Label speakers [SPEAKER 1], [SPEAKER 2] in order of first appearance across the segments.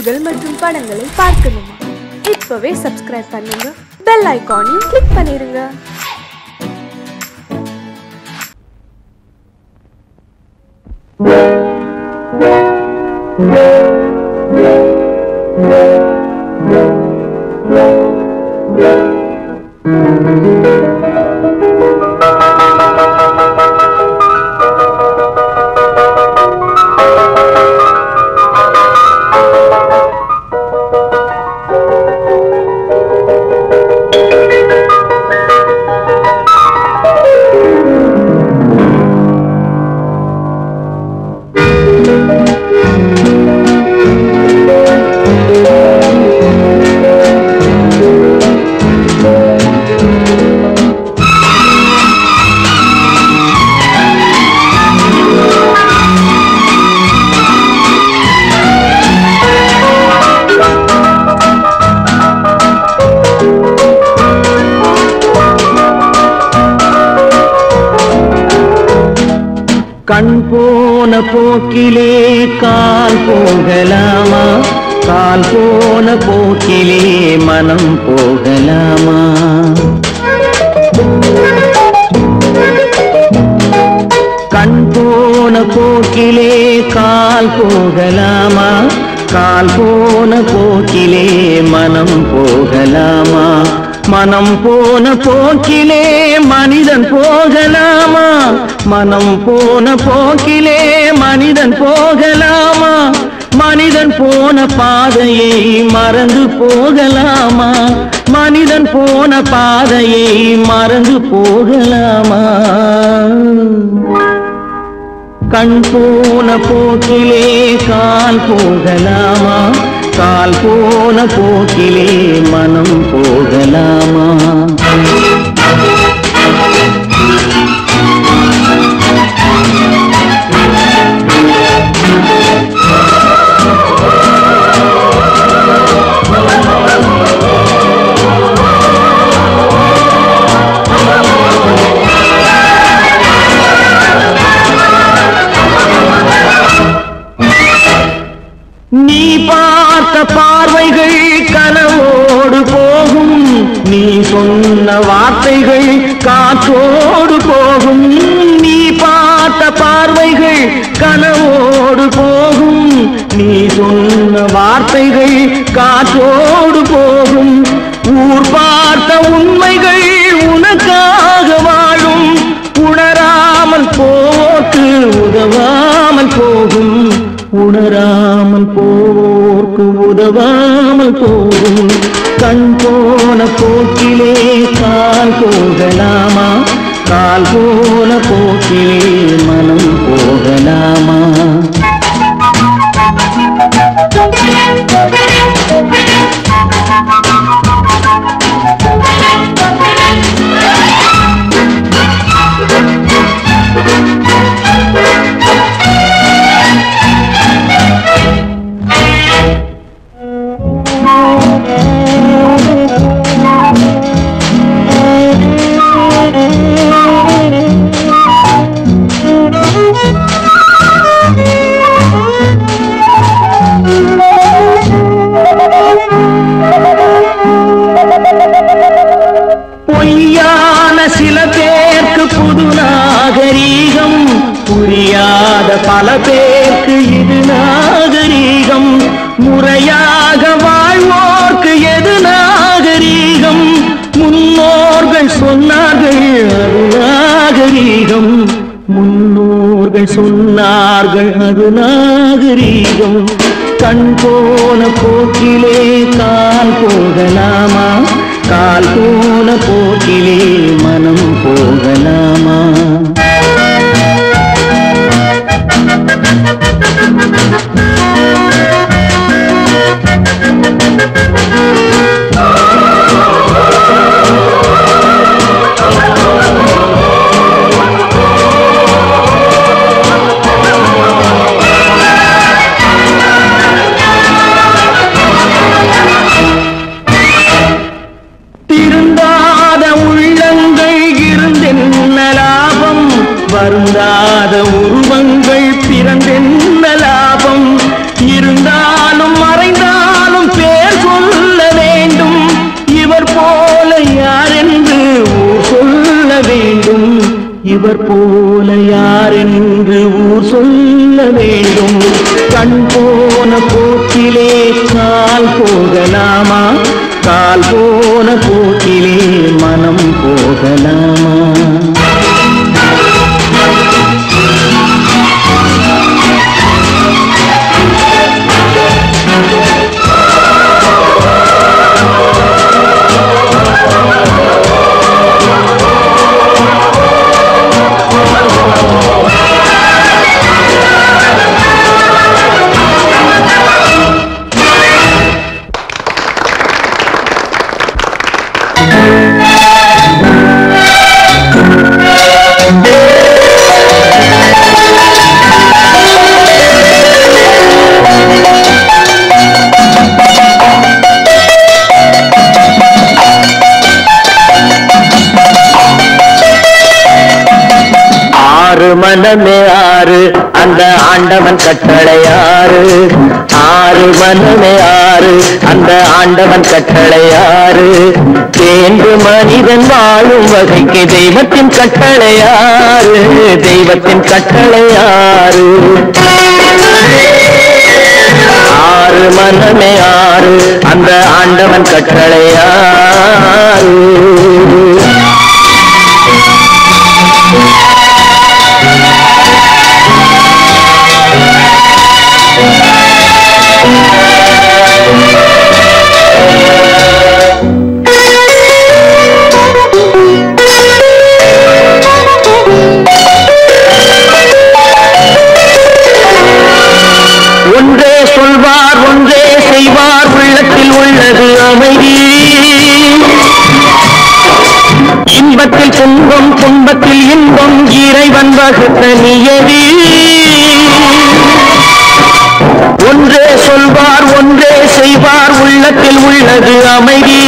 [SPEAKER 1] நிகழ்ச்சிகள் மற்றும் படங்களை பார்க்கணுமா? இப்பவே சப்ஸ்கிரைப் பண்ணுங்க, பெல் ஐகானையும் கிளிக் பண்ணிருங்க.
[SPEAKER 2] கண் போன போக்கிலே கால் போகலாமா? கால் போன போக்கிலே மனம் போகலாமா? கண் போன போக்கிலே கால் போகலாமா? கால் போன போக்கிலே மனம் போகலாமா? மனம் போன போக்கிலே மனிதன் போகலாமா? மனம் போன போக்கிலே மனிதன் போகலாமா? மனிதன் போன பாதையை மறந்து போகலாமா? மனிதன் போன பாதையை மறந்து போகலாமா? கண் போன போக்கிலே கால் போகலாமா? கால் போன போக்கிலே மனம் போகலாமா? நீ பார்த்த பார்வைகள் கனவோடு போகும், நீ சொன்ன வார்த்தைகள் காற்றோடு போகும். நீ பார்த்த பார்வைகள் கனவோடு போகும், நீ சொன்ன வார்த்தைகள் காற்றோடு போகும். ஊர் பார்த்த உண்மைகள் உனக்காக வாழும், உணராமல் போக்கு உதவாமல் போகும். உணராமல் போர்க்கு உதவாமல் போகும். கண் போன போக்கிலே கால் போகலாமா? கால் போன போக்கிலே மனம் போகலாமா? பொய்யான சில பேருக்கு புது நாகரீகம், புரியாத பல பேருக்கு இது நாகரீகம். முறையாக வாழ்வோர்க்கு எது நாகரீகம்? முன்னோர்கள் சொன்னார்கள் அது நாகரீகம். முன்னோர்கள் சொன்னார்கள் அது நாகரீகம். கண் போன போக்கிலே கால் போகலாமா? கால் போன போக்கிலே மனம் போகலாமா? வருந்தாத உருவங்கள் பிறந்தென்ன லாபம்? இவர் போல யாரென்று ஊர் சொல்ல வேண்டும். கண் போன போக்கிலே கால் போகலாமா, கால் போன போக்கிலே மனம் போகலாமா? மனமே ஆறு அந்த ஆண்டவன் கட்டளையாறு, ஆறு மனமே ஆறு அந்த ஆண்டவன் கட்டளையாறு. தேர்ந்து மனிதன் வாழும் வகைக்கு தெய்வத்தின் கட்டளையாறு, தெய்வத்தின் கட்டளையாறு. ஆறு மனமே ஆறு அந்த ஆண்டவன் கட்டளையாறு. ஒன்றே சொல்வார் ஒன்றே செய்வார், உள்ளத்தில் உள்ளது அமைதி. இன்பத்தில் துன்பம் துன்பத்தில் இன்பம் இறைவன் வகுத்த நியதி. ஒன்றே சொல்வார் ஒன்றே செய்வார், உள்ளத்தில் உள்ளது அமைதி.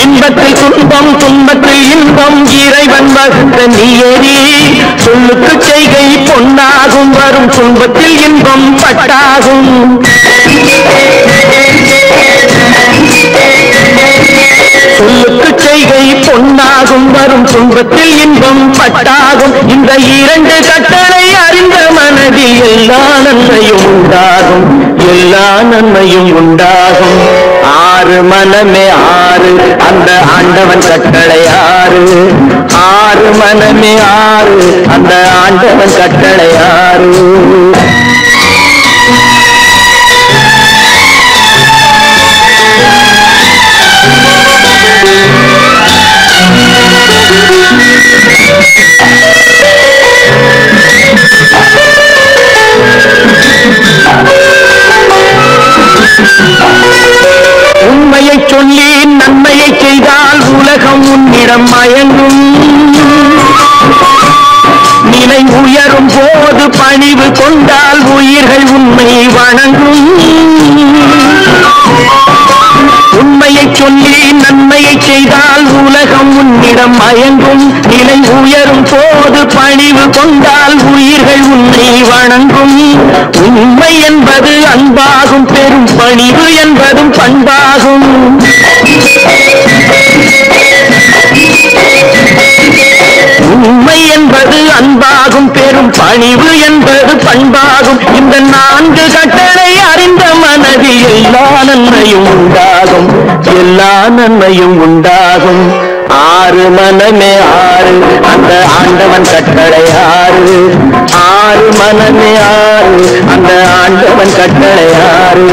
[SPEAKER 2] இன்பத்தில் துன்பம் துன்பத்தில் இன்பம் இறைவன் வகுத்த நியதி. சொல்லுக்கு செய்கை பொன்னாகும், வரும் துன்பத்தில் இன்பம் பட்டாகும். சொல்லுக்கு செய்கை பொன்னாகும், வரும் துன்பத்தில் இன்பம் பட்டாகும். இந்த இரண்டு கட்டளை அறிந்த மனதில் எல்லா நன்மையும் உண்டாகும், எல்லா நன்மையும் உண்டாகும். ஆறு மனமே ஆறு அந்த ஆண்டவன் கட்டளையாறு, ஆறு மனமே ஆறு அந்த ஆண்டவன் கட்டளையாறு. உண்மையை சொல்லி நன்மையை செய்தால் உலகம் உன்னிடம் மயங்கும். நிலை உயரும் போது பணிவு கொண்டால் உயிர்கள் உண்மை வணங்கும். உண்மையை சொல்லி நன்மையை செய்தால் உலகம் உன்னிடம் மயங்கும். நிலை உயரும் போது பணிவு கொண்டால் உயிர்கள் உன்னை வணங்கும். உண்மை என்பது அன்பாகும், பெரும் பணிவு என்பதும் பண்பாகும். உண்மை என்பது அன்பாகும், பெரும் பணிவு என்பது பண்பாகும். இந்த நான்கு கட்டளை அறிந்த மனதில் எல்லா நன்மையும் உண்டாகும், எல்லா நன்மையும் உண்டாகும். ஆறு மனமே ஆறு அந்த ஆண்டவன் கட்டளையாறு, ஆறு மனமே ஆறு அந்த ஆண்டவன் கட்டளையாறு.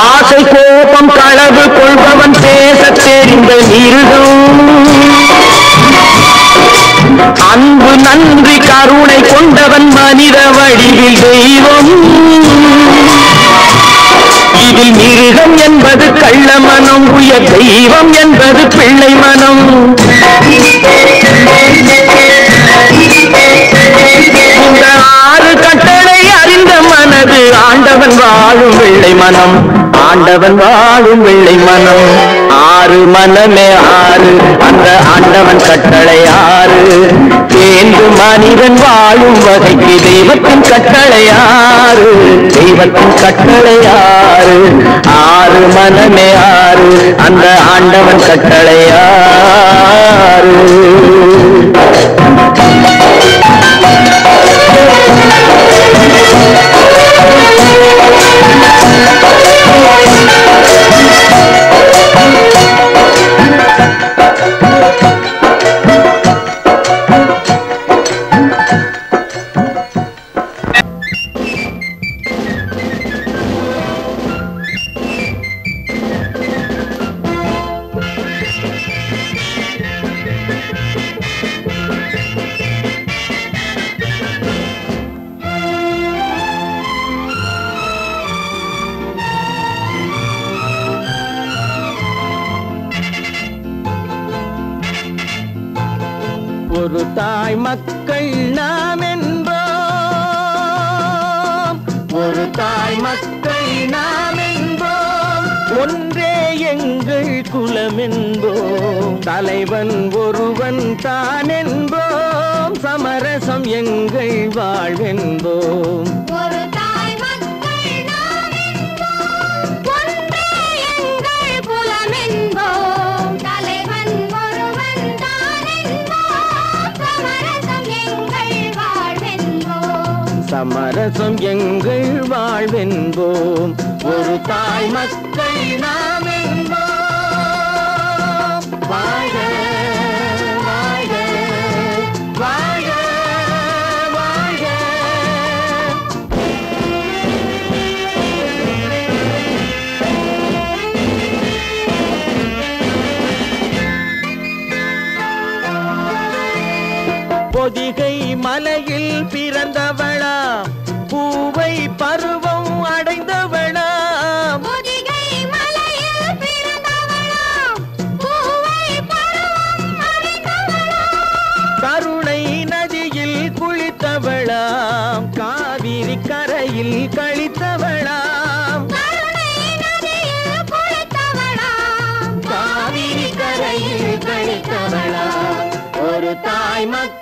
[SPEAKER 2] ஆசை கோபம் களவு கொள்பவன் பேச தெரிந்த மிருகம். அன்பு நன்றி கருணை கொண்டவன் மனித வடிவில் தெய்வம். இதில் மிருகம் என்பது கள்ள மனம், உயர் தெய்வம் என்பது பிள்ளை மனம். இந்த ஆறு கட்டளை அறிந்த மனது ஆண்டவன் வாழும் வெள்ளை மனம், ஆண்டவன் வாழும் வெள்ளை மனம். ஆறு மனமே ஆறு, அந்த ஆண்டவன் கட்டளை ஆறு. தேர்ந்து மனிதன் வாழும் வகைக்கு தெய்வத்தின் கட்டளை ஆறு, தெய்வத்தின் கட்டளை ஆறு. ஆறு மனமே ஆறு, அந்த ஆண்டவன் கட்டளை ஆறு. ஒரு தாய் மக்கள் நாம் என்போம், ஒரு தாய் மக்கள் நாம் என்போம், ஒன்றே எங்கள் குலம் என்போம், தலைவன் ஒருவன் தான் என்போம், சமரசம் எங்கள் வாழ்வென்போம். சமரசம் எங்கள் வாழ்வென்போம், ஒரு தாய் மக்கள் நாம் என்போம். வாழ்க வாழ்க வாழ்க வாழ்க. பொதிகை மலையில் பிறந்தவளா, பூவை பருவம் அடைந்தவளா, பொதிகை மலையில் பிறந்தவளா, பூவை பருவம் அடைந்தவளா, கருணை நதியில் குளித்தவளா, காவிரி கரையில் கழித்தவளா, கருணை நதியில் குளித்தவளா, காவிரி கரையில் கழித்தவளா. ஒரு தாய் மக்கள்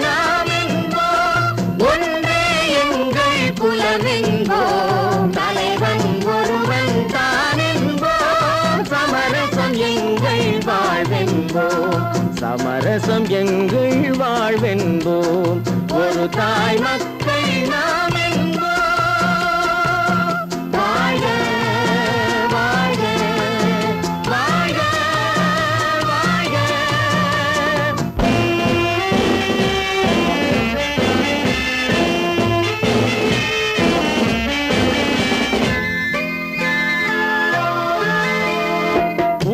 [SPEAKER 2] நாம் என்போம், ஒன்றே எங்கள் குலம் என்போம், தலைவன் ஒருவன் தான் என்போம், சமரசம் எங்கள் வாழ்வென்போம், சமரசம் எங்கள் வாழ்வென்போம். ஒரு தாய் மக்கள் நாம் என்போம். வாழ்க வாழ்க வாழ்க வாழ்க.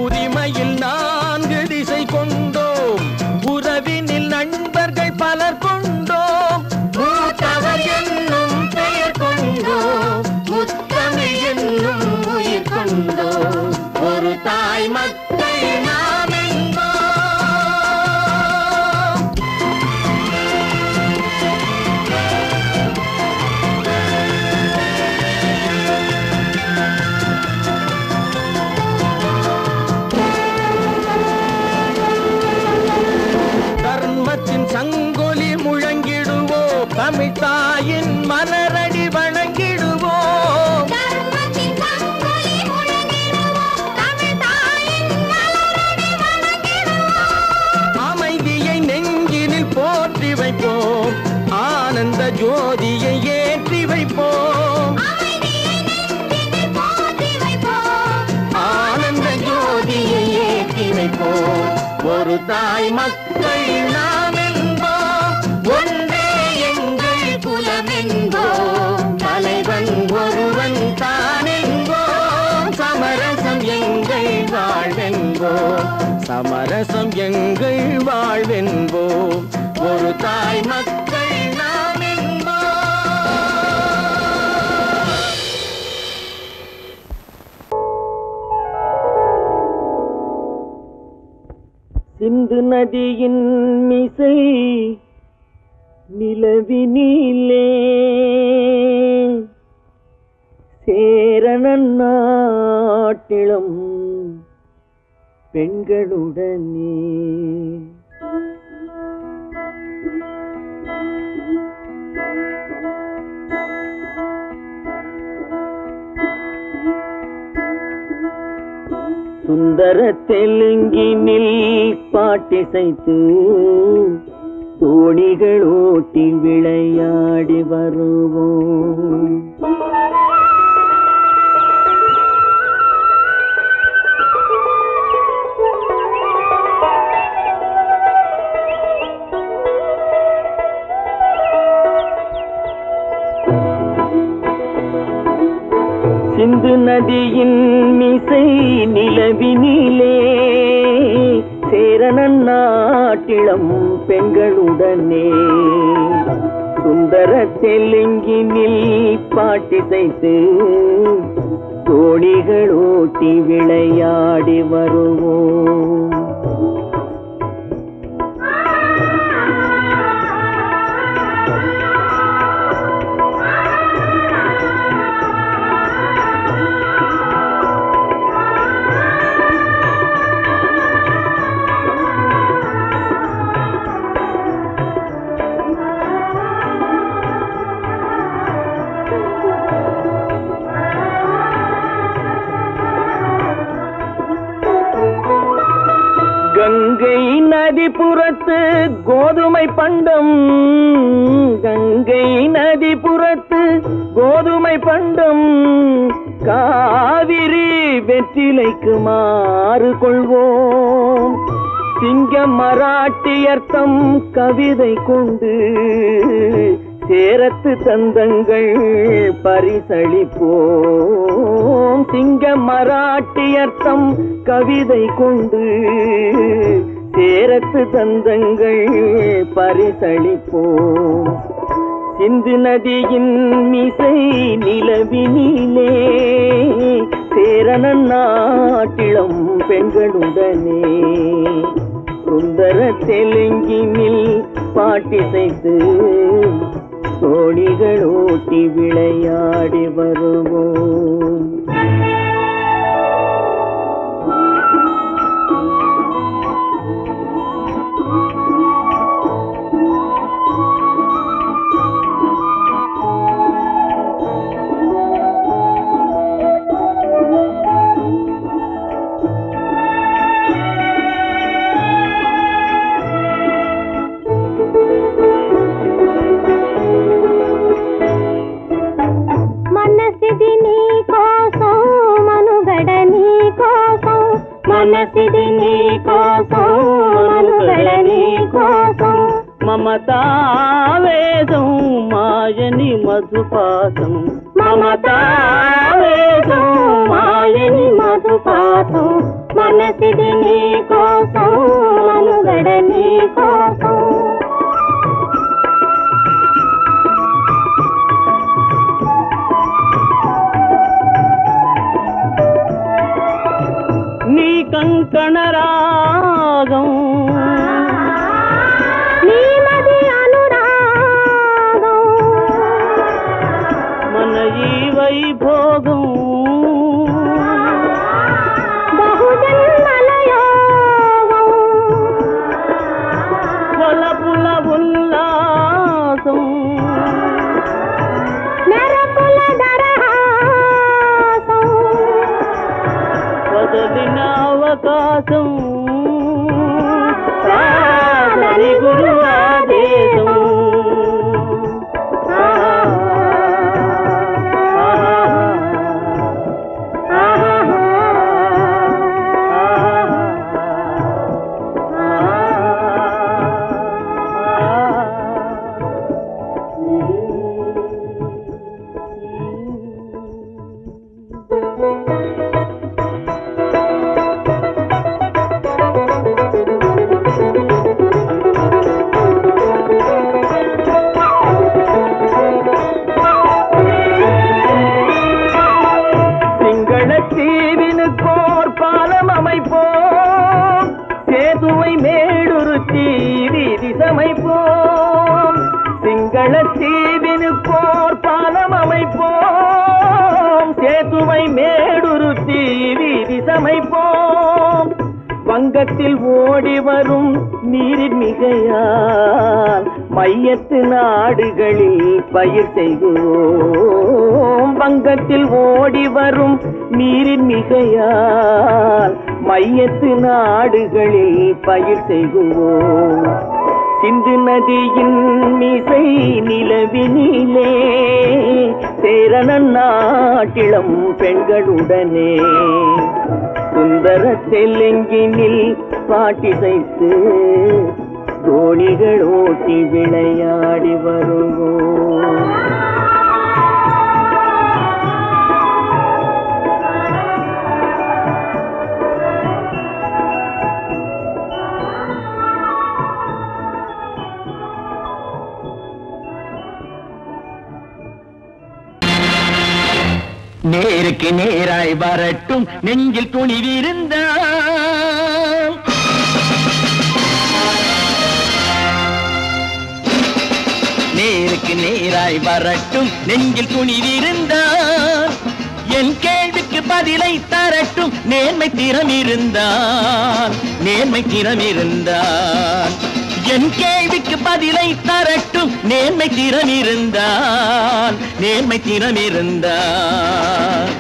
[SPEAKER 2] உரிமையில் 4 திசை கொண்டோம், உறவினில் நண்பர்கள் பலர் கொண்டோம், மூத்தவர் என்னும் பெயர் கொண்டோம், முத்தமிழ் என்னும் உயிர் கொண்டோம், ஒரு தாய் மக்கள் நாம் என்போம். தர்மத்தின் சங்கொலி முழங்கிடுவோம், தமிழ் தாயின் மலரடி வணங்கிடுவோம், தர்மத்தின் சங்கொலி முழங்கிடுவோம், தமிழ் தாயின் மலரடி வணங்கிடுவோம், அமைதியை நெஞ்சினில் போற்றி வைப்போம், ஆனந்த ஜோதியை ஏற்றி வைப்போம், அமைதியை நெஞ்சினில் போற்றி வைப்போம், ஆனந்த ஜோதியை ஏற்றி வைப்போம். ஒரு தாய் மக்கள் நாம் என்போம், ஒன்றே எங்கள் குலம் என்போம், தலைவன் ஒருவன் தான் என்போம், சமரசம் எங்கள் வாழ்வென்போம், சமரசம் எங்கள் வாழ்வென்போம். ஒரு தாய் மக்கள் நாம் என்போம். சிந்து நதியின் மிசை நிலவினிலே சேரணன் நாட்டிலும் பெண்களுடனே சுந்தர தெலுங்கினில் பாட்டிசைத்து தோணிகள் ஓட்டி விளையாடி வருவோம். சிந்து நதியின் மிசை நிலவினிலே சேரனன் நாட்டிளம் பெண்களுடனே சுந்தர தெலுங்கினில் பாட்டிசைத்து தோணிகள் ஓட்டி விளையாடி வருவோம். கங்கை நதிபுறத்து கோதுமை பண்டம், கங்கை நதிபுறத்து கோதுமை பண்டம், காவிரி வெற்றிலைக்கு மாறு கொள்வோம். சிங்க மராட்டியர்த்தம் கவிதை கொண்டு சேரத்து தந்தங்கள் பரிசளிப்போம். சிங்க மராட்டியர்த்தம் கவிதை கொண்டு சேரத்து தந்தங்கள் பரிசளிப்போம். சிந்து நதியின் மிசை நிலவினிலே சேரனன் நாட்டிளம் பெண்களுடனே சுந்தர தெலுங்கினில் பாட்டிசைத்து தோணிகள் ஓட்டி விளையாடி வருவோம். మనసిది నీ కోసం మనుగడ నీ కోసం మమతావేదం మాయని మధుపాసం మమతావేదం మాయని మధుపాసం మనసిది నీ కోసం మనుగడ నీ కోసం కంకణ రాగం నీమది అనురాగం మన ఈ వైభోగం బహుజన్మల యోగం వలపుల ఉల్లాసం మెరపుల దరహాసం వదలిన అవకాశం సాధని గురు ఆదేశం சேதுவை மேடுருத்தி வீதி சமைப்போம். சிங்கள தீவினுக்கோர் பாலம் அமைப்போம். சேதுவை மேடுருத்தி வீதி சமைப்போம். வங்கத்தில் ஓடி வரும் நீரின் மிகையால் மையத்து நாடுகளில் பயிர் செய்வோம். வங்கத்தில் ஓடி வரும் நீரின் மிகையால் மையத்து நாடுகளில் பயிர் செய்வோம். சிந்து நதியின் மீசை நிலவினிலே சேரணன் நாட்டிளம் பெண்களுடனே சுந்தர தெலுங்கினில் பாட்டிசைத்து தோணிகள் ஓட்டி விளையாடி வருவோம். நேருக்கு நேராய் வரட்டும் நெஞ்சில் துணிவிருந்தால். நேருக்கு நேராய் வரட்டும் நெஞ்சில் துணிவிருந்தால். என் கேள்விக்கு பதிலை தரட்டும் நேர்மை திறம் இருந்தால். நேர்மை திறம் இருந்தால் என் கேள்விக்கு பதிலை தரட்டும் நேர்மை திறம் இருந்தால். நேர்மை திறம் இருந்தால்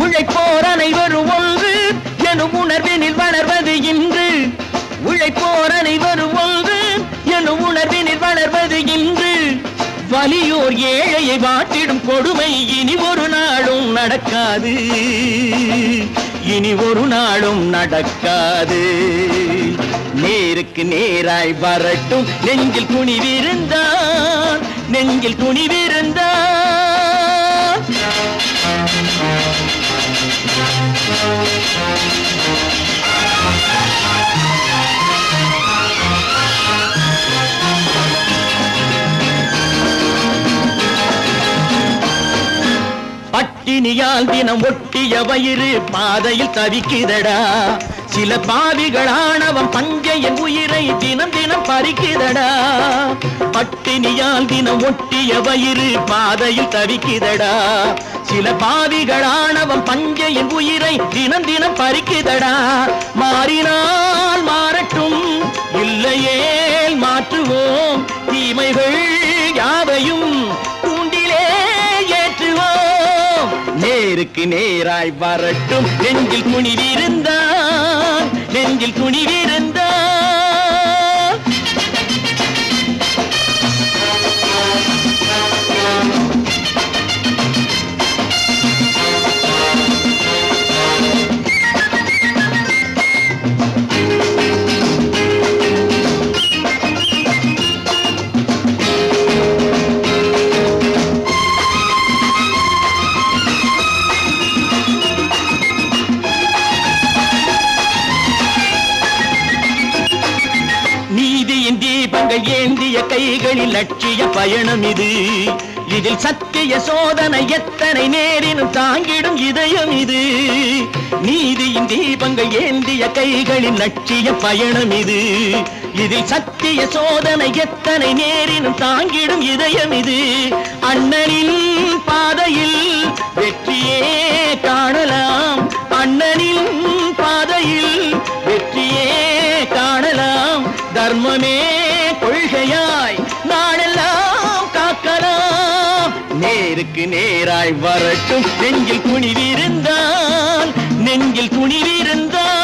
[SPEAKER 2] உழைப்போர் அனைவரும் ஒன்று எனும் உணர்வினில் வளர்வது இன்று. உழைப்போர் அனைவரும் ஒன்று எனும் உணர்வினில் வளர்வது இன்று. வலியோர் ஏழையை வாட்டிடும் கொடுமை இனி ஒரு நாளும் நடக்காது. இனி ஒரு நாளும் நடக்காது. நேருக்கு நேராய் வரட்டும் நெஞ்சில் துணிவிருந்தால். நெஞ்சில் துணிவிருந்தால் பட்டினியால் தினம் ஒட்டிய வயிறு பாதையில் தவிக்குதடா. சில பாவிகள் ஆணவம் பஞ்சையின் உயிரை தினம் தினம் பறிக்குதடா. பட்டினியால் தினம் ஒட்டிய வயிறு பாதையில் தவிக்குதடா. சில பாவிகள் ஆணவம் பஞ்சையின் உயிரை தினம் தினம் பறிக்குதடா. மாறினால் மாறட்டும் இல்லையேல் மாற்றுவோம். தீமைகள் யாவையும் தூண்டிலே ஏற்றுவோம். நேருக்கு நேராய் வரட்டும் நெஞ்சில் துணிவிருந்தால். நெஞ்சில் துணிவிருந்தால் ஏந்திய கைகளில் லட்சிய பயணம் இது. இதில் சத்திய சோதனை எத்தனை நேரினும் தாங்கிடும் இதயம் இது. நீதியின் தீபங்கள் ஏந்திய கைகளில் லட்சிய பயணம் இது. இதில் சத்திய சோதனை எத்தனை நேரினும் தாங்கிடும் இதயம் இது. அண்ணனின் பாதையில் வெற்றியே காணலாம். அண்ணனின் பாதையில் வெற்றியே காணலாம். தர்மமே கொள்கையாய் நாடெல்லாம் காக்கலாம். நேருக்கு நேராய் வரட்டும் நெஞ்சில் துணிவிருந்தால். நெஞ்சில் துணிவிருந்தால்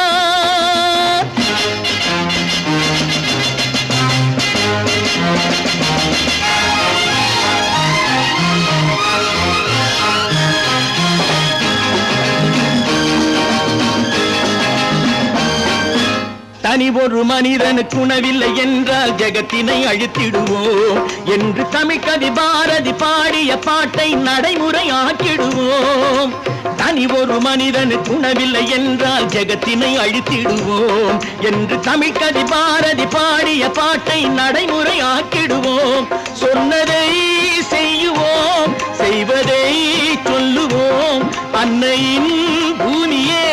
[SPEAKER 2] தனி ஒரு மனிதனுக்கு உணவில்லை என்றால் ஜெகத்தினை அழித்திடுவோம் என்று தமிழ் கவி பாரதி பாடிய பாட்டை நடைமுறை ஆக்கிடுவோம். தனி ஒரு மனிதனுக்கு உணவில்லை என்றால் ஜெகத்தினை அழித்திடுவோம் என்று தமிழ் கவி பாரதி பாடிய பாட்டை நடைமுறை ஆக்கிடுவோம். சொன்னதை செய்யுவோம், செய்வதை சொல்லுவோம். அன்னையின் பூமியே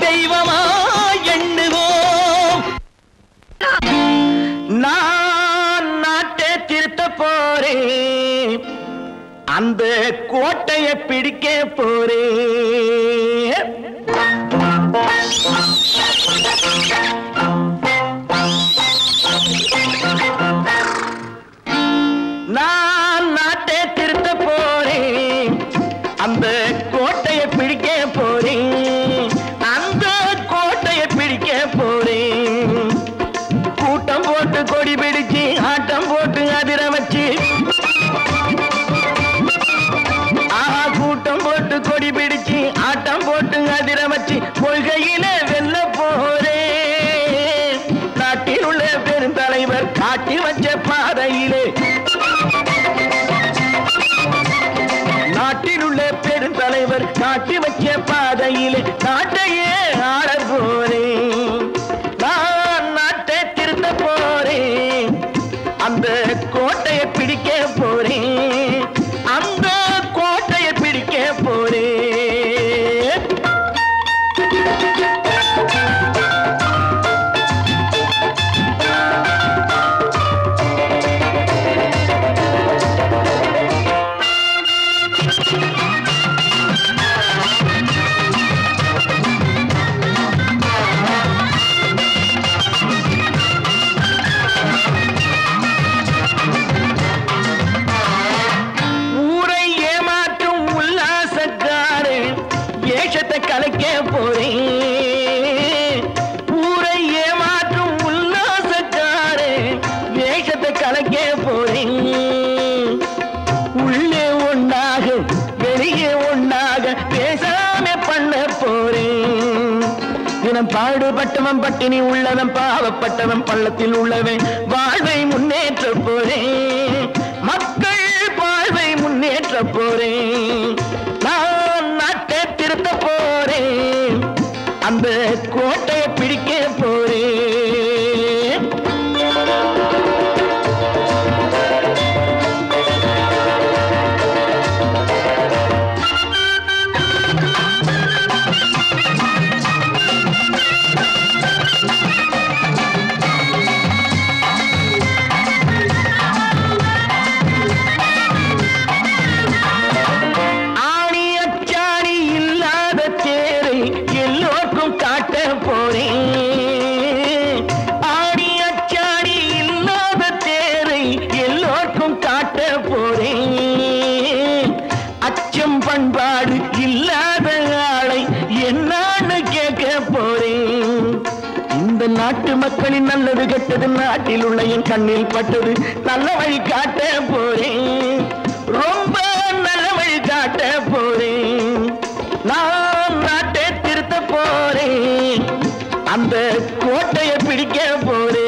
[SPEAKER 2] தெய்வமா எண்ணுவோம். நான் நாட்டை திருத்த போறேன், அந்த கோட்டையை பிடிக்க போறேன். நான் நாட்டை திருத்த போறேன். அந்த கோட்டையை பிடிக்க போறேன். அந்த கோட்டையை பிடிக்க போறேன். கூட்டம் போட்டு கொடி பிடிச்சு ஆட்டம் போட்டு அதிர வச்சு கூட்டம் போட்டு கொடி பிடிச்சு ஆட்டம் போட்டு அதிர வச்சு கொள்கையில வெல்ல போறேன். நாட்டில் உள்ள பெருந்தலைவர் காட்டி வச்ச பாதையிலே நாட்டில் உள்ள பெருந்தலைவர் காட்டி வச்ச பாதையிலே நாட்டையே ஆள போறேன். நான் நாட்டை திருத்த போறேன். அந்த கோட்டையை பிடிக்க போறேன். அந்த கோட்டையை பிடிக்க போறேன். கலைக்க போறேன். ஊரை ஏமாற்றும் உல்லாசக்காரே வேஷத்தை கலைக்க போறேன். உள்ளே ஒன்றாக வெளியே ஒன்றாக பேசாம பண்ண போறேன். தினம் பாடுபட்டவன் பட்டினி உள்ளவன் பாவப்பட்டவன் பள்ளத்தில் உள்ளவன் வாழ்வை முன்னேற்ற போறேன். மக்கள் வாழ்வை முன்னேற்ற போறேன். நான் நாட்டை திருத்த போறேன். அந்த கோட்டையை பிடிக்க போறேன். பண்பாடு இல்லாத ஆளை என்னான்னு கேட்க போறேன். இந்த நாட்டு மக்களின் நல்லது கெட்டது நாட்டில் உள்ள என் கண்ணில் பட்டது நல்ல வழி காட்ட போறேன். ரொம்ப நல்ல வழி காட்ட போறேன். நான் நாட்டை திருத்த போறேன். அந்த கோட்டையை பிடிக்க போறேன்.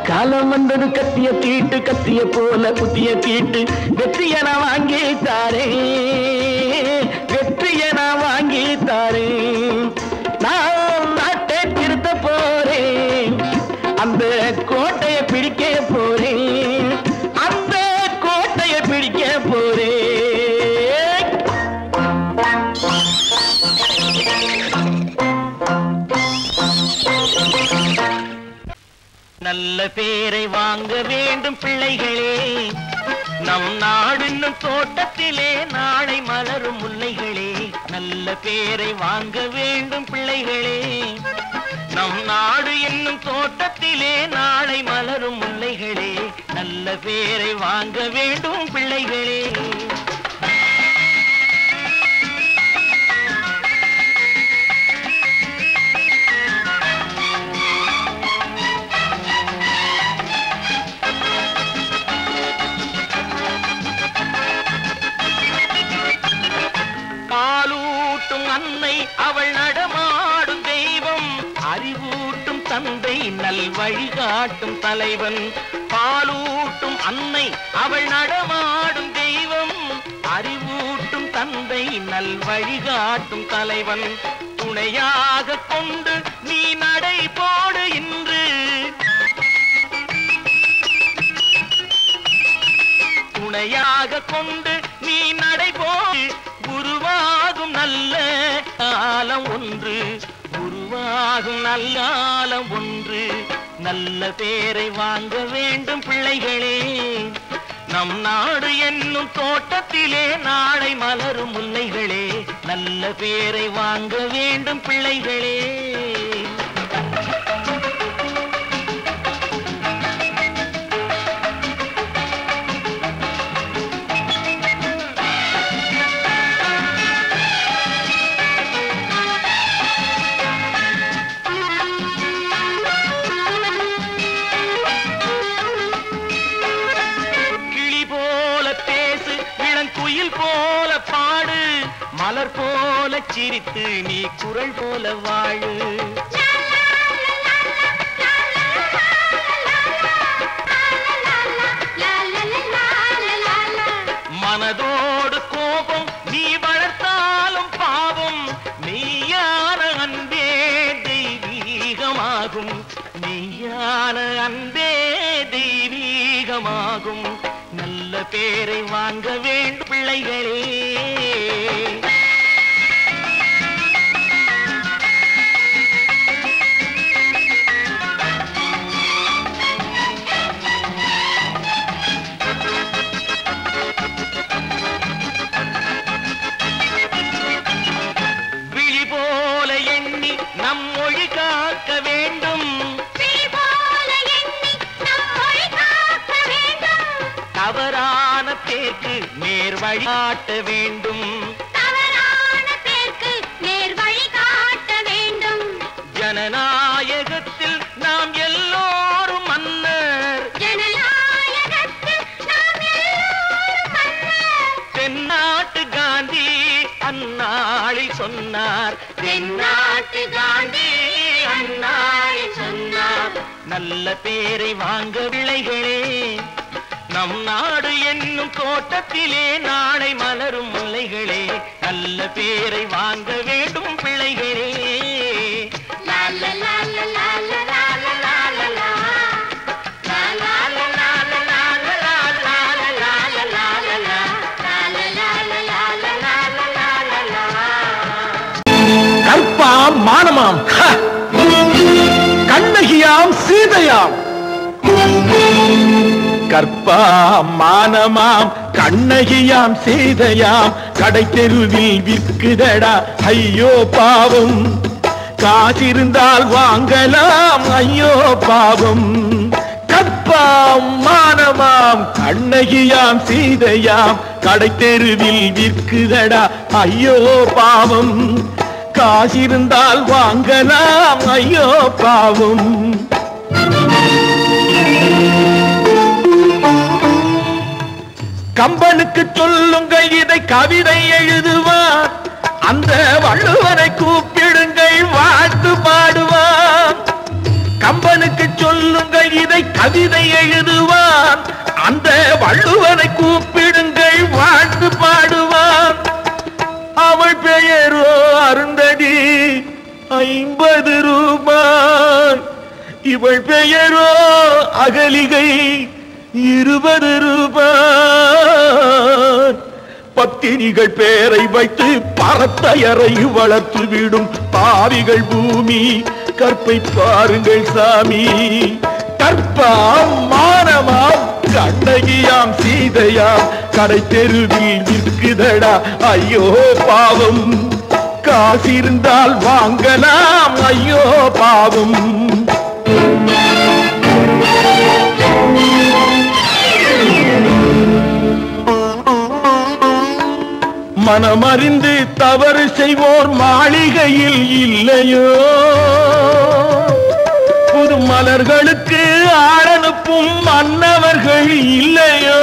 [SPEAKER 2] காலம் வந்தது கத்திய தீட்டு கத்திய போல குத்திய தீட்டு வெற்றிய நான் வாங்கி தாரேன். வெற்றிய நான் வாங்கி தாரேன். நான் நாட்டை திருத்த போறேன். அந்த கோட்டையை பிடிக்க போறேன். அந்த கோட்டையை பிடிக்க போறேன். நல்ல பேரை வாங்க வேண்டும் பிள்ளைகளே. நம் நாடு என்னும் தோட்டத்திலே நாளை மலரும் முல்லைகளே. நல்ல பேரை வாங்க வேண்டும் பிள்ளைகளே. நம் நாடு என்னும் தோட்டத்திலே நாளை மலரும் முல்லைகளே. நல்ல பேரை வாங்க வேண்டும் பிள்ளைகளே. நல் வழிகாட்டும் தலைவன். பாலூட்டும் அன்னை அவள் நடமாடும் தெய்வம். அறிவூட்டும் தந்தை நல் வழிகாட்டும் தலைவன். துணையாக கொண்டு நீ நடை போடு இன்று. துணையாக கொண்டு நீ நடை போடு. உருவாகும் நல்ல காலம் ஒன்று. உருவாகும் நல்ல காலம் ஒன்று. நல்ல பேரை வாங்க வேண்டும் பிள்ளைகளே. நம் நாடு என்னும் தோட்டத்திலே நாளை மலரும் முல்லைகளே. நல்ல பேரை வாங்க வேண்டும் பிள்ளைகளே. போல பாடு. மலர் போல சிரித்து நீ குரல் போல வாழு. மனதோடு கோபம் நீ வளர்த்தாலும் பாவம். மெய்யான அன்பே தெய்வீகமாகும். மெய்யான அன்பே தெய்வீகமாகும். நல்ல பேரை வாங்க வேண்டும் பிள்ளைகளே. விழி போல எண்ணி நம் மொழி காக்க வேண்டும். தவறான பேருக்கு நேர் வழிகாட்ட வேண்டும்.
[SPEAKER 3] தவறான பேருக்கு நேர் வழிகாட்ட வேண்டும்.
[SPEAKER 2] ஜனநாயகத்தில் நாம் எல்லோரும் மன்னர்.
[SPEAKER 3] ஜனநாயகத்தில் நாம் எல்லோரும் மன்னர்.
[SPEAKER 2] தென்னாட்டு காந்தி அந்நாளில் சொன்னார்.
[SPEAKER 3] தென்னாட்டு காந்தி அந்நாளில் சொன்னார்.
[SPEAKER 2] நல்ல பேரை வாங்க பிள்ளைகளே. நம் நாடு என்னும் தோட்டத்திலே நாளை மலரும் முல்லைகளே. நல்ல பேரை வாங்க வேண்டும் பிள்ளைகளே. கற்பாம் மானமாம் கண்ணகியாம் சீதையாம். கற்பாம் மானமாம் கண்ணகியாம் சீதையாம். கடை தெருவில் விற்குதடா ஐயோ பாவம். காசிருந்தால் வாங்கலாம் ஐயோ பாவம். கற்பாம் மானமாம் கண்ணகியாம் சீதையாம். கடை தெருவில் விற்குதடா ஐயோ பாவம். காசிருந்தால் வாங்கலாம் ஐயோ பாவம். கம்பனுக்கு சொல்லுங்கள் இதை கவிதை எழுதுவான். அந்த வள்ளுவனை கூப்பிடுங்கள் வாழ்த்து பாடுவான். கம்பனுக்கு சொல்லுங்கள் இதை கவிதை எழுதுவான். அந்த வள்ளுவனை கூப்பிடுங்கள் வாழ்த்து பாடுவான். அவள் பெயரோ அருந்ததி 50 ரூபாய். இவள் பெயரோ அகலிகை 20 ரூபாய். பத்தினிகள் பேரை வைத்து பரத்தையரை வளர்த்து விடும் பாவிகள் பூமி. கற்பை பாருங்கள் சாமி. கற்பாம் மானமாம் கண்ணகியாம் சீதையாம். கடை தெருவில் விற்குதடா ஐயோ பாவம். காசிருந்தால் வாங்கலாம் ஐயோ பாவம். மனமறிந்து தவறு செய்வோர் மாளிகையில் இல்லையோ. புது மலர்களுக்கு ஆளனுப்பும் மன்னவர்கள் இல்லையோ.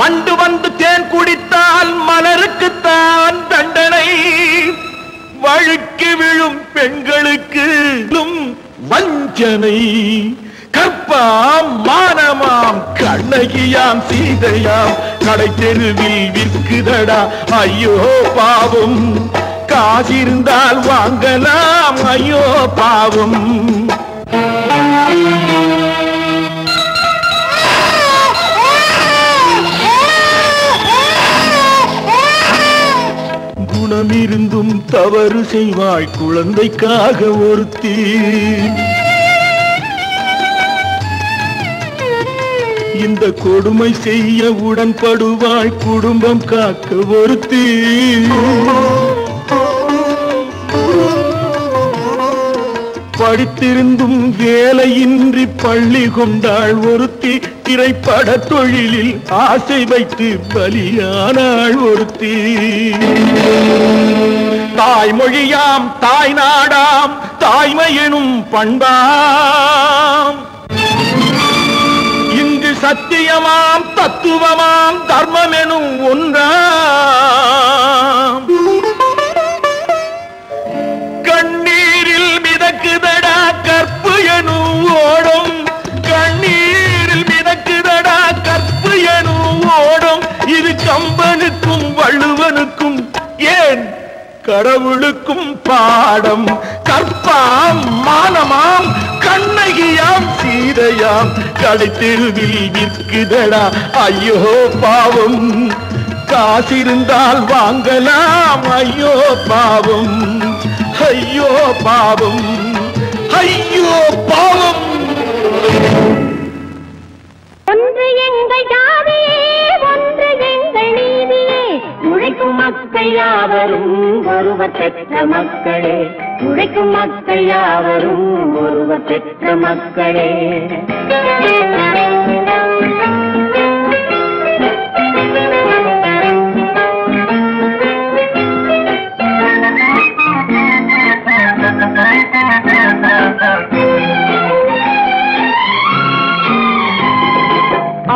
[SPEAKER 2] வண்டு வந்து தேன் குடித்தால் மலருக்குத்தான்
[SPEAKER 4] பெண்களுக்கு வஞ்சனை கற்பாம் மானமாம் கண்ணகியாம் சீதையாம் கடை தெருவில் விற்குதடா ஐயோ பாவம் காசிருந்தால் வாங்கலாம் ஐயோ பாவம் குணமிருந்தும் தவறு செய்வாய் குழந்தைக்காக ஒருத்தி இந்த கொடுமை செய்ய உடன்படுவாய் குடும்பம் காக்க ஒருத்தி படித்திருந்தும் வேலையின்றி பள்ளி கொண்டாள் ஒருத்தி திரைப்பட தொழிலில் ஆசை வைத்து பலியானாள் ஒருத்தி தாய்மொழியாம் தாய் நாடாம் தாய்மையெனும் பண்பாம் இங்கு சத்தியமாம் தத்துவமாம் தர்மமெனும் ஒன்றாம் கண்ணீரில் மிதக்குதடா கற்பு எனும் ஓடும் கண்ணீரில் மிதக்குதடா கற்பு எனும் ஓடும் இது கம்பனுக்கும் வள்ளுவனுக்கும் ஏன் கடவுளுக்கும் பாடம் கற்பாம் மானமாம் கண்ணகியாம் சீதையாம் கடை தெருவில் விற்குதடா ஐயோ பாவம் காசிருந்தால் வாங்கலாம் ஐயோ பாவம் ஐயோ பாவம் ஐயோ பாவம்
[SPEAKER 3] ஒன்று எங்கள் ஜாதியே ஒன்று எங்கள் நீதியே உழைக்கும் மக்கள் யாவரும் ஒருவர் பெற்ற மக்களே உழைக்கும் மக்கள் யாவரும் ஒருவர் பெற்ற மக்களே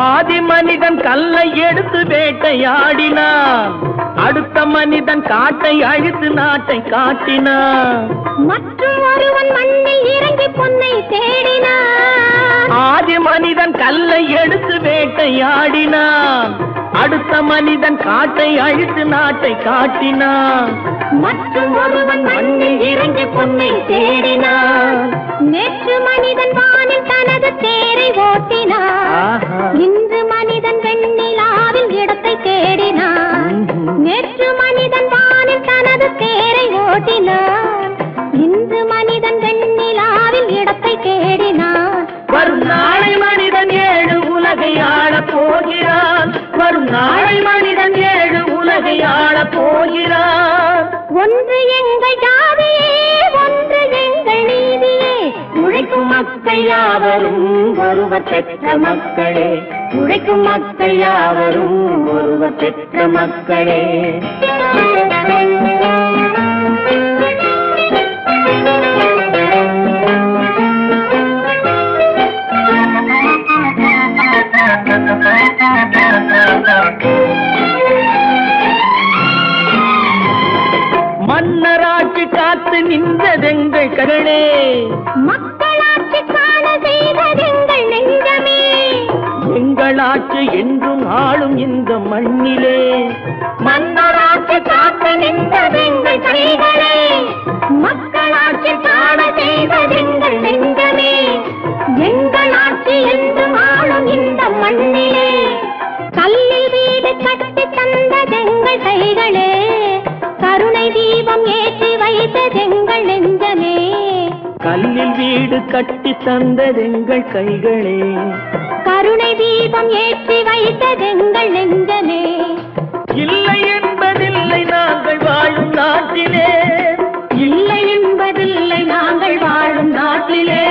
[SPEAKER 2] ஆதி மனிதன் கல்லை எடுத்து வேட்டையாடினான் அடுத்த மனிதன் காட்டை அழித்து நாட்டை காட்டினான்
[SPEAKER 3] மற்றும் ஒருவன் மண்ணில் இறங்கி பொன்னை தேடினான்
[SPEAKER 2] ஆதி மனிதன் கல்லை எடுத்து வேட்டையாடினான் அடுத்த மனிதன் காட்டை அழித்து நாட்டை காட்டினான்
[SPEAKER 3] மற்றும் ஒருவன் மண்ணில் இறங்கி பொன்னை தேடினான் நேற்று மனிதன் வானில் தனது தேரை ஓட்டினான் இன்று மனிதன் வெண்ணிலாவில் இடத்தை தேடினான் நேற்று மனிதன் வானில் தனது தேரை ஓட்டினான் இன்று மனிதன் வெண்ணிலாவில் இடத்தை தேடினான்
[SPEAKER 2] வரும் நாளை மனிதன் 7 உலகை ஆளப் போகிறான் வரும் நாளை மனிதன் 7 உலகை ஆளப் போகிறான்
[SPEAKER 3] ஒன்று எங்கள் ஜாதியே ஒன்று எங்கள் நீதியே உழைக்கும் மக்கள் யாவரும் ஒருவர் பெற்ற மக்களே உழைக்கும் மக்கள் யாவரும் ஒருவர் பெற்ற மக்களே
[SPEAKER 2] மன்னராட்சி காத்து நின்றதெங்கள் கரணே
[SPEAKER 3] மக்களாட்சி காண செய்வதெங்கள் நெஞ்சமே
[SPEAKER 2] எங்களாட்சி என்றும் ஆளும் இந்த மண்ணிலே
[SPEAKER 3] மன்னராட்சி காத்து நின்றதெங்கள் கைகளே மக்களாட்சி காண செய்வதெங்கள் நெஞ்சமே எங்களாட்சி என்றும் ஆளும் இந்த மண்ணிலே கல்லில் வீடு கட்டி தந்ததெங்கள் கைகளே கருணை தீபம் ஏற்றி வைத்ததெங்கள் நெஞ்சமே
[SPEAKER 2] கல்லில் வீடு கட்டி தந்ததெங்கள் கைகளே
[SPEAKER 3] கருணை தீபம் ஏற்றி வைத்ததெங்கள் நெஞ்சமே
[SPEAKER 2] இல்லை என்பதில்லை நாங்கள் வாழும் நாட்டிலே
[SPEAKER 3] இல்லை என்பதில்லை நாங்கள் வாழும் நாட்டிலே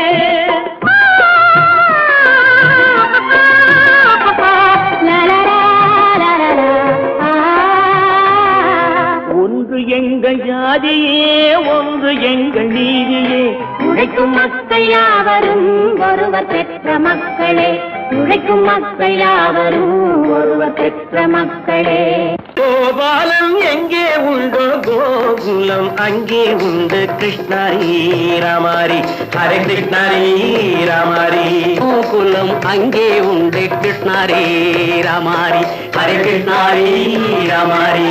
[SPEAKER 2] ஒன்று எங்கள் ஜாதியே ஒன்று எங்கள் நீதியே
[SPEAKER 3] உழைக்கும் மக்கள் யாவரும் ஒருவர் பெற்ற மக்களே உழைக்கும் மக்கள் யாவரும் ஒருவர் பெற்ற மக்களே.
[SPEAKER 2] கோபாலம் எங்கே உண்டோ கோகுலம் அங்கே உண்டு கிருஷ்ணாரி ராமாரி ஹரே கிருஷ்ணாரி ராமாரி. கோகுலம் அங்கே உண்டு கிருஷ்ணாரி ராமாரி ஹரே கிருஷ்ணாரி ராமாரி.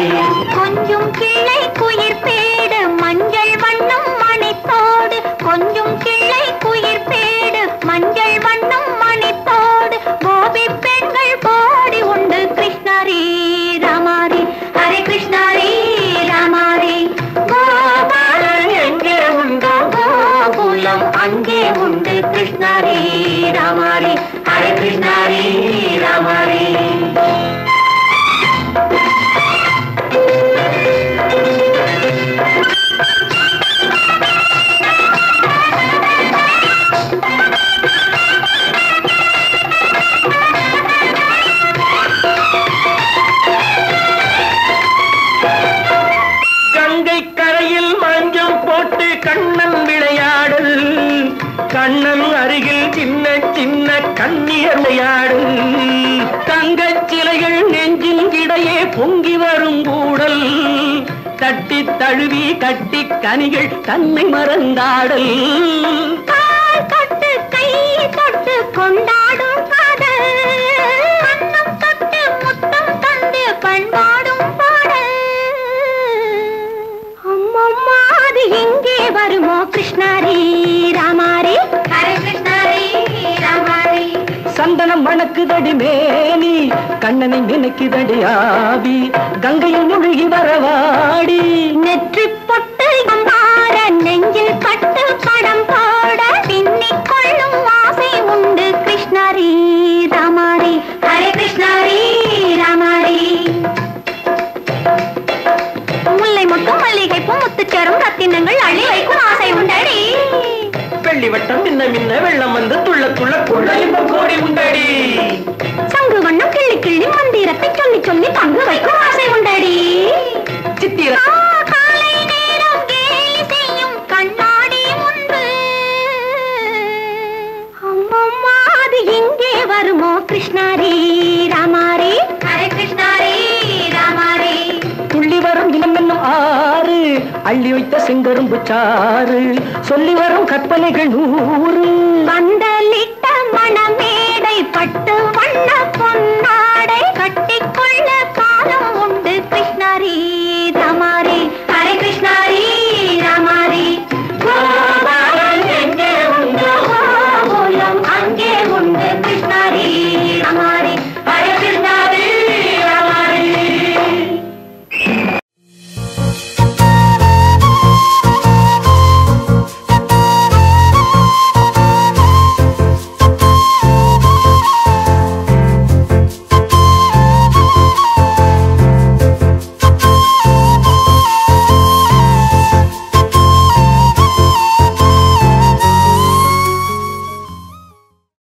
[SPEAKER 3] கொஞ்சம் கிளை குயிர் பேடு மஞ்சள் வண்ணம் மணித்தோடு, கொஞ்சம் கிளை குயிர் பேடு மஞ்சள் வண்ணம் மணித்தோடு, கோபி பெண்கள் பாடி உண்டு கிருஷ்ணாரி ராமாரி ஹரே கிருஷ்ணாரி ராமாரி. கோபாலம் எங்கே உண்டோ கோகுலம் அங்கே உண்டு கிருஷ்ணாரி ராமாரி ஹரே கிருஷ்ணாரி ராமாரி. கண்ணன் விளையாடல் கண்ணன் அருகில் சின்ன சின்ன கண்ணியர் விளையாடல். தங்கச் சிலைகள் நெஞ்சின் இடையே பொங்கி வரும் கூடல், தட்டி தழுவி கட்டி கனிகள் தன்னை மறந்தாடல். தொட்டு கை தொட்டு கொண்டாடும் காதல், கண்ணம் தொட்டு முத்தம் தந்து பண்பாடும் பாடல். அம்மம்மா அது எங்கே வருமோ கிருஷ்ணாரி ராமாரி ஹரே கிருஷ்ணாரி ராமாரி.
[SPEAKER 2] சந்தனம் மணக்குதடி மேனி கண்ணனை நினைக்குதடி ஆவி, கங்கையில் முழுகி வரவாடி.
[SPEAKER 3] நெற்றி பொட்டு அம்பார நெஞ்சில் பட்டு படம் பாட, பின்னிக் கொள்ளும் ஆசை உண்டு கிருஷ்ணாரி ராமாரி ஹரே கிருஷ்ணாரி ராமாரி. முல்லை மொட்டும் மல்லிகை பூ முத்துச்சேரும் ரத்தினங்கள் அள்ளி வைக்கும் ஆசை உண்டடி.
[SPEAKER 2] வெள்ளி வட்டம் மின்ன மின்ன வெள்ளம் வந்து துள்ள துள்ள கொள்ள இன்பம் கோடி உண்டடி.
[SPEAKER 3] சங்கு வண்ணம் கிள்ளி கிள்ளி மந்திரத்தை சொல்லி சொல்லி பங்கு வைக்கும் ஆசை உண்டடி.
[SPEAKER 2] சித்திர
[SPEAKER 3] காலை நேரம் கேலி செய்யும் கண்ணாடி முன்பு, அம்மம்மா அது எங்கே வருமோ கிருஷ்ணாரி ராமாரி ஹரே கிருஷ்ணாரி ராமாரி.
[SPEAKER 2] துள்ளி வரும் இனம் என்னும் ஆறு அள்ளி வைத்த செங்கரும்பு சாறு, சொல்லி வரும் கற்பனைகள் 100.
[SPEAKER 3] பந்தலிட்டு